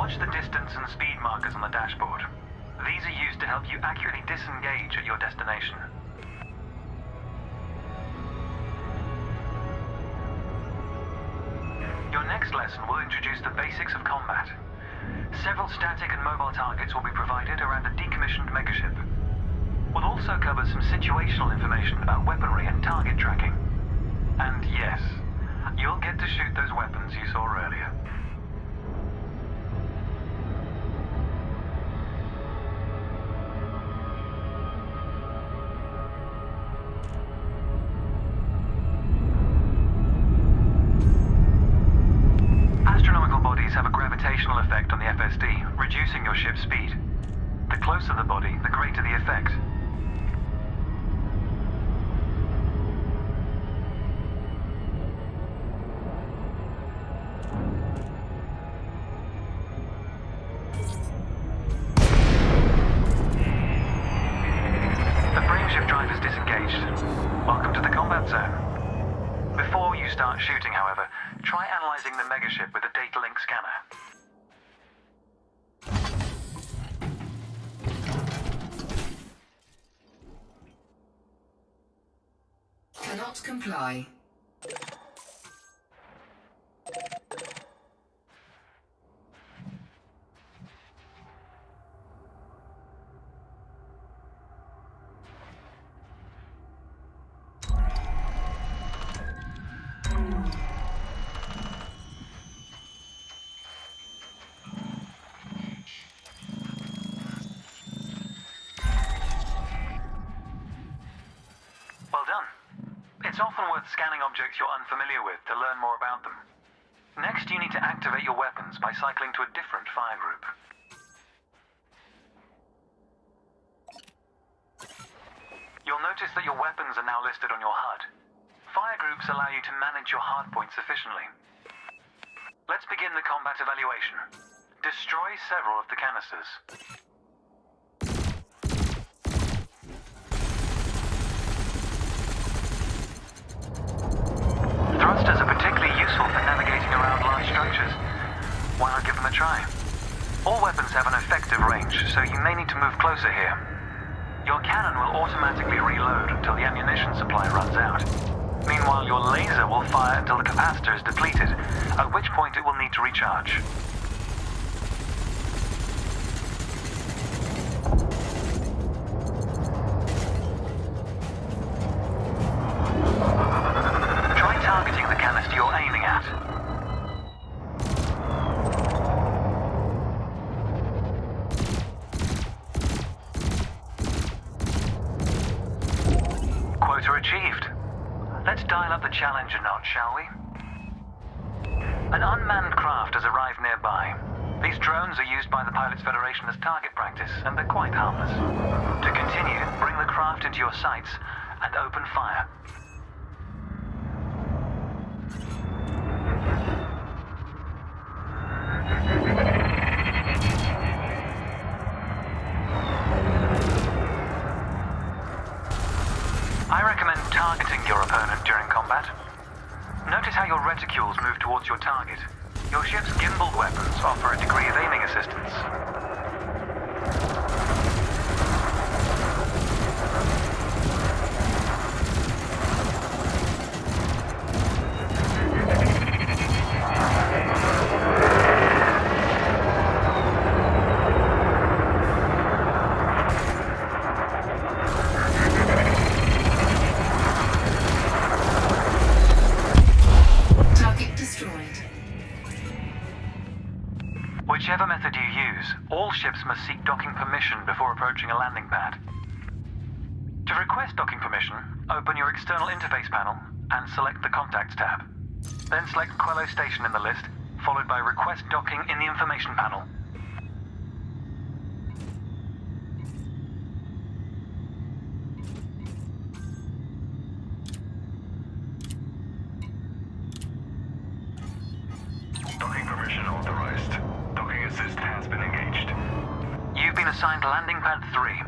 Watch the distance and speed markers on the dashboard. These are used to help you accurately disengage at your destination. Your next lesson will introduce the basics of combat. Several static and mobile targets will be provided around a decommissioned megaship. We'll also cover some situational information about weaponry and target tracking. And yes, you'll get to shoot those weapons you saw earlier. Astronomical bodies have a gravitational effect on the FSD, reducing your ship's speed. The closer the body, the greater the effect. The frameshift drive is disengaged. Welcome to the combat zone. Before you start shooting, however, try analyzing the megaship with a data link scanner. Cannot comply. Well done. It's often worth scanning objects you're unfamiliar with to learn more about them. Next, you need to activate your weapons by cycling to a different fire group. You'll notice that your weapons are now listed on your HUD. Fire groups allow you to manage your hardpoints efficiently. Let's begin the combat evaluation. Destroy several of the canisters. Thrusters are particularly useful for navigating around large structures. Why not give them a try? All weapons have an effective range, so you may need to move closer here. Your cannon will automatically reload until the ammunition supply runs out. Meanwhile, your laser will fire until the capacitor is depleted, at which point it will need to recharge. Try targeting the canister you're aiming at. Quota achieved. Let's dial up the challenge a notch, shall we? An unmanned craft has arrived nearby. These drones are used by the Pilots Federation as target practice, and they're quite harmless. To continue, bring the craft into your sights and open fire. I recommend targeting your opponent during combat. Notice how your reticules move towards your target. Your ship's gimbaled weapons offer a degree of aiming assistance. Whichever method you use, all ships must seek docking permission before approaching a landing pad. To request docking permission, open your external interface panel and select the Contacts tab. Then select Quello Station in the list, followed by Request Docking in the information panel. Docking permission authorized. Docking assist has been engaged. You've been assigned Landing Pad 3.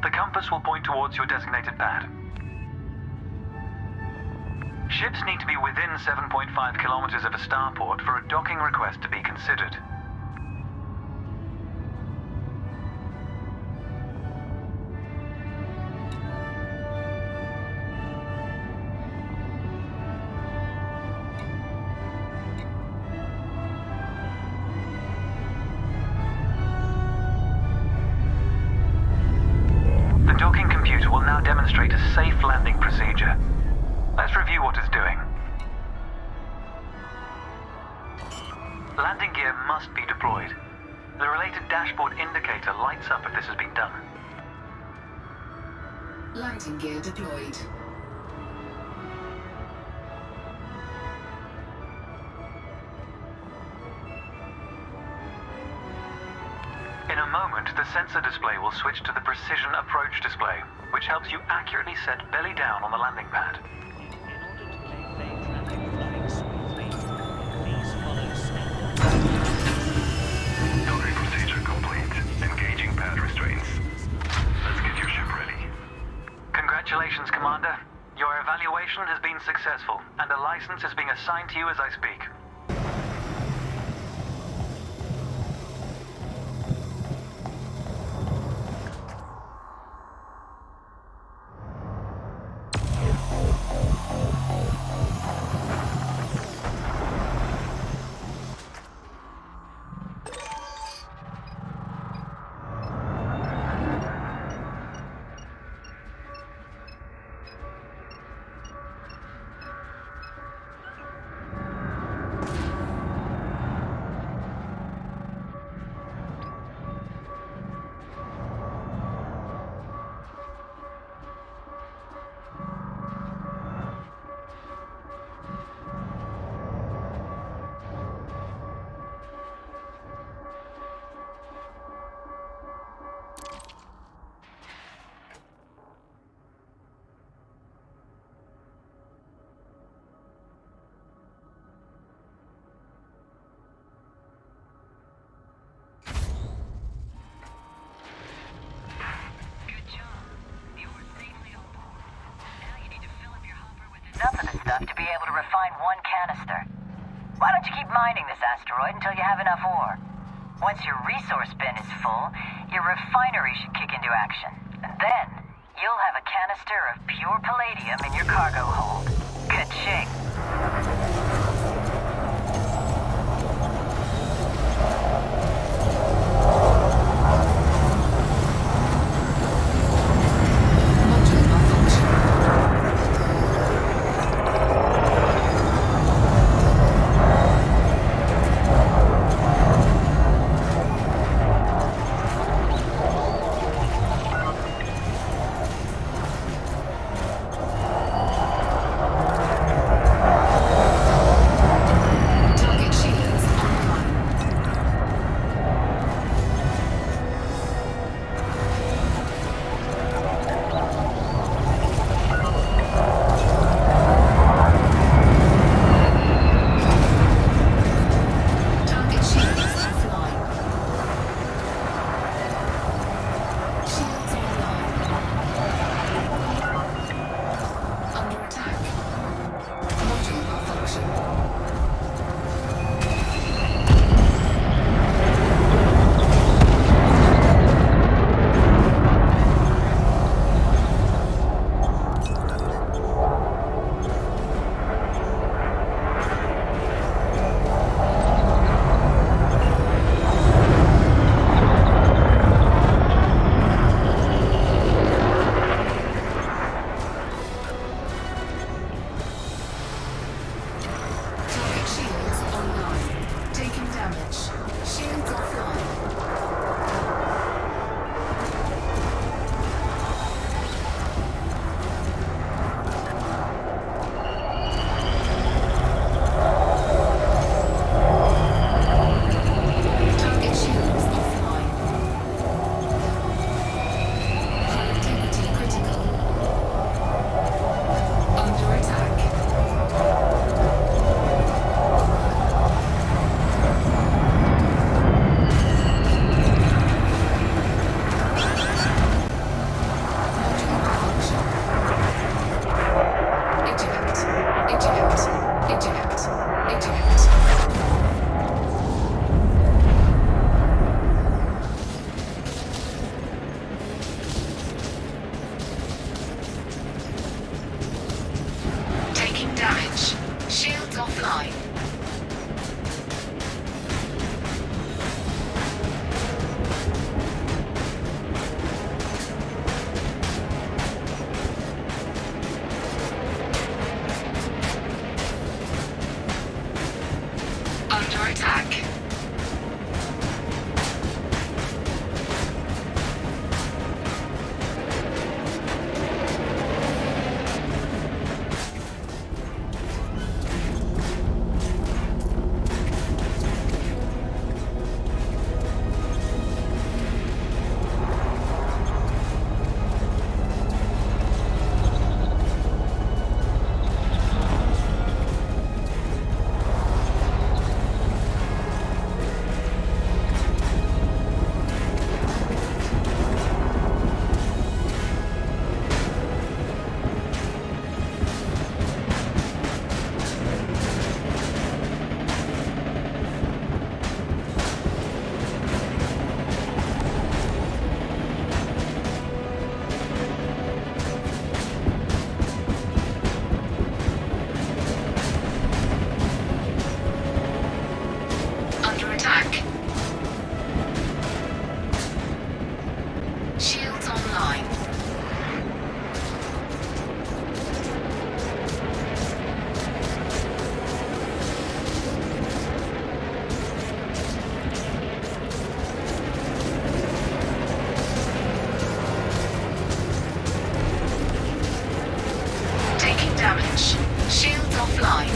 The compass will point towards your designated pad. Ships need to be within 7.5 kilometers of a starport for a docking request to be considered. demonstrate a safe landing procedure. Let's review what it's doing. Landing gear must be deployed. The related dashboard indicator lights up if this has been done. Landing gear deployed. In a moment, the sensor display will switch to the precision approach display, which helps you accurately set belly down on the landing pad. Docking procedure complete. Engaging pad restraints. Let's get your ship ready. Congratulations, Commander. Your evaluation has been successful, and a license is being assigned to you as I speak. Enough of this stuff to be able to refine one canister. Why don't you keep mining this asteroid until you have enough ore? Once your resource bin is full, your refinery should kick into action. And then, you'll have a canister of pure palladium in your cargo hold. Ka-ching. Module malfunction. Target shields online. Target shields offline. Shields online. Under attack. Module malfunction. Target shields online. Taking damage. Shields offline. Target shields offline. High integrity critical. Under attack. Module malfunction. Eject. Eject. Eject. Eject. Taking damage. Shields offline. Under attack. Under attack. Shields online. Taking damage. Shields offline.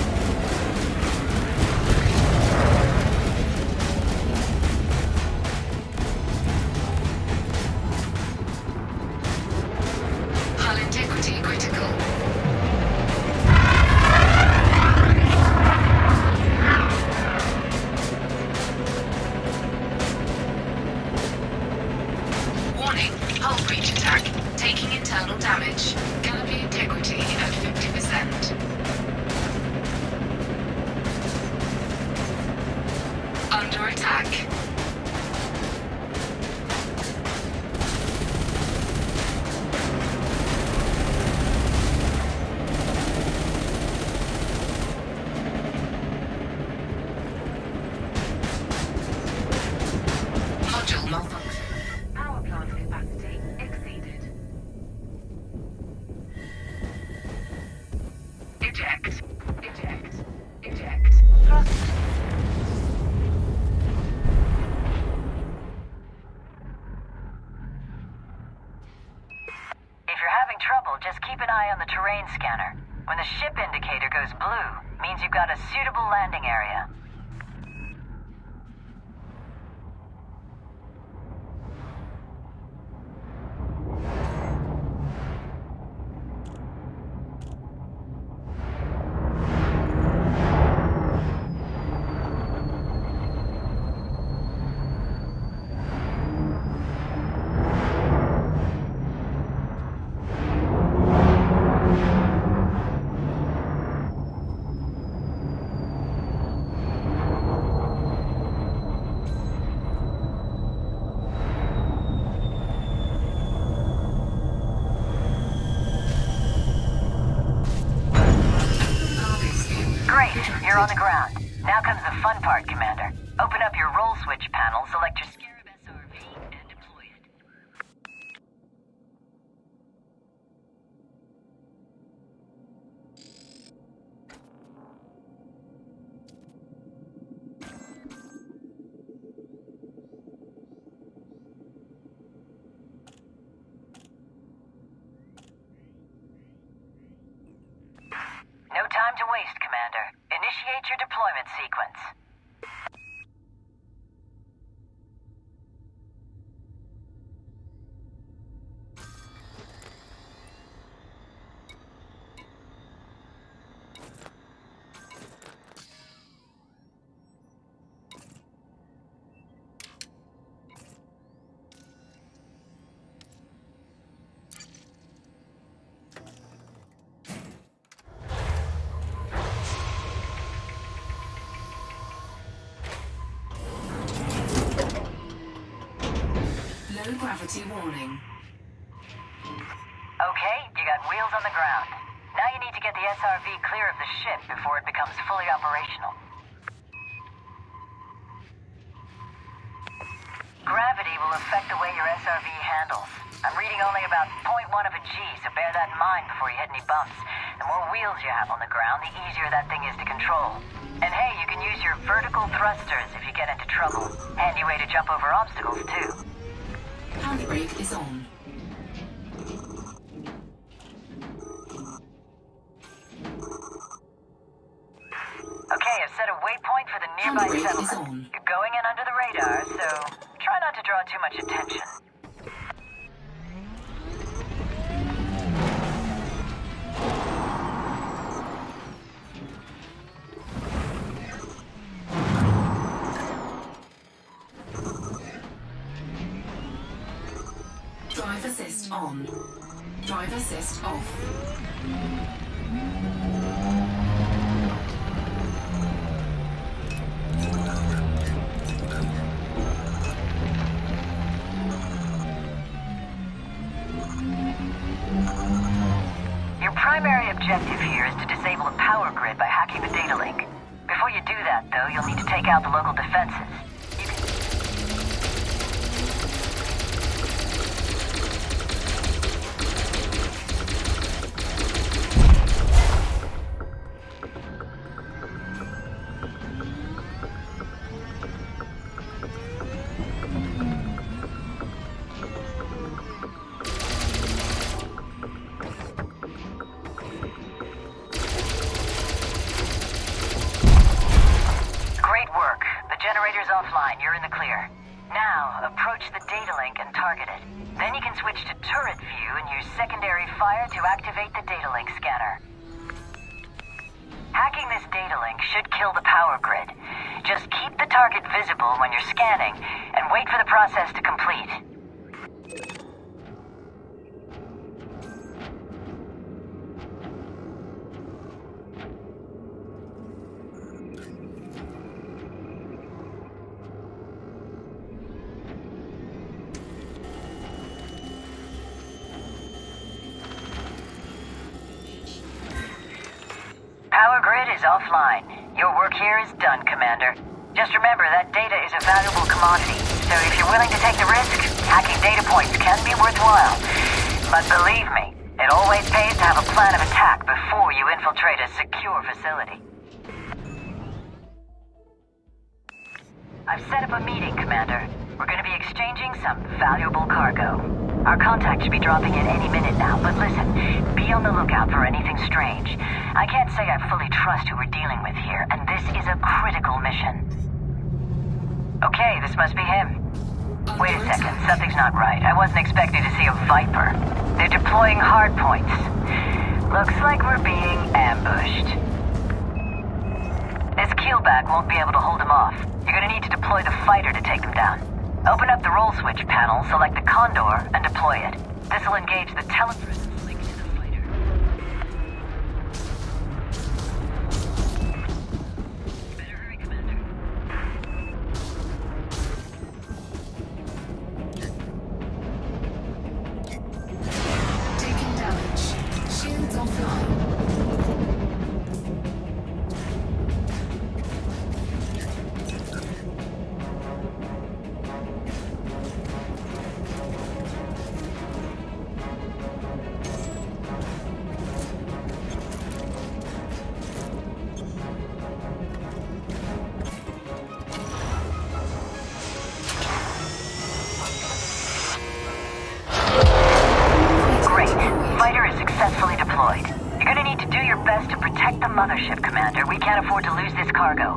Hull integrity critical. Warning, hull breach attack. Taking internal damage. Canopy integrity at 50%. Under attack. Module malfunction. Power plant capacity exceeded. Eject. Eject. Eject. Thrust. If you're having trouble, just keep an eye on the terrain scanner. When the ship indicator goes blue, means you've got a suitable landing area. Great, you're on the ground. Now comes the fun part, Commander. Open up your roll switch panel, select your Scarab SRV, and deploy it. No time to waste, Commander. Initiate your deployment sequence. Low gravity warning. Okay, you got wheels on the ground. Now you need to get the SRV clear of the ship before it becomes fully operational. Gravity will affect the way your SRV handles. I'm reading only about 0.1 of a G, so bear that in mind before you hit any bumps. The more wheels you have on the ground, the easier that thing is to control. And hey, you can use your vertical thrusters if you get into trouble. Handy way to jump over obstacles, too. Handbrake is on. Okay, I've set a waypoint for the nearby Handbrake is settlement. on. You're going in under the radar, so try not to draw too much attention. Drive assist on. Drive assist off. Your primary objective here is to disable the power grid by hacking the data link. Before you do that, though, you'll need to take out the local defenses. You can... Great work. The generator's offline. You're in the clear. Now, approach the data link and target it. Then you can switch to turret view and use secondary fire to activate the data link scanner. Hacking this data link should kill the power grid. Just keep the target visible when you're scanning and wait for the process to complete. Power grid is offline. Your work here is done, Commander. Just remember that data is a valuable commodity, so if you're willing to take the risk, hacking data points can be worthwhile. But believe me, it always pays to have a plan of attack before you infiltrate a secure facility. I've set up a meeting, Commander. We're going to be exchanging some valuable cargo. Our contact should be dropping in any minute now, but listen, be on the lookout for anything strange. I can't say I fully trust who we're dealing with here, and this is a critical mission. Okay, this must be him. Wait a second, something's not right. I wasn't expecting to see a Viper. They're deploying hardpoints. Looks like we're being ambushed. This keelback won't be able to hold them off. You're gonna need to deploy the fighter to take them down. Open up the roll switch panel, select the Condor, and deploy it. This will engage the telepresence linked to the fighter. Better hurry, Commander. Taking damage. Shields offline. Successfully deployed. You're gonna need to do your best to protect the mothership, Commander. We can't afford to lose this cargo.